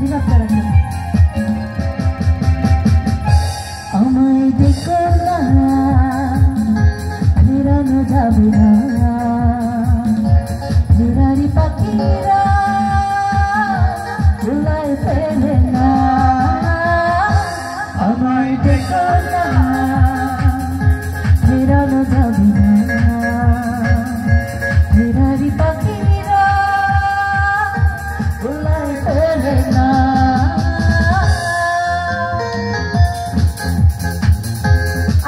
মাঝে বাচ্চা রাখে আমায় দেখো না ফেরানো যাবে না ফেরারি পাখিরা উড়ায় ফেলে না আমায় দেখো না ফেরানো যাবে না ফেরারি পাখিরা উড়ায় ফেলে না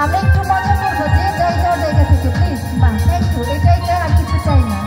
আমরা একটু মজা করবো যে যাই যাওয়ার জায়গা থেকে প্লিজ বাস একটু এটাই চাই আর কিছু চাই না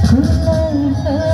Good night.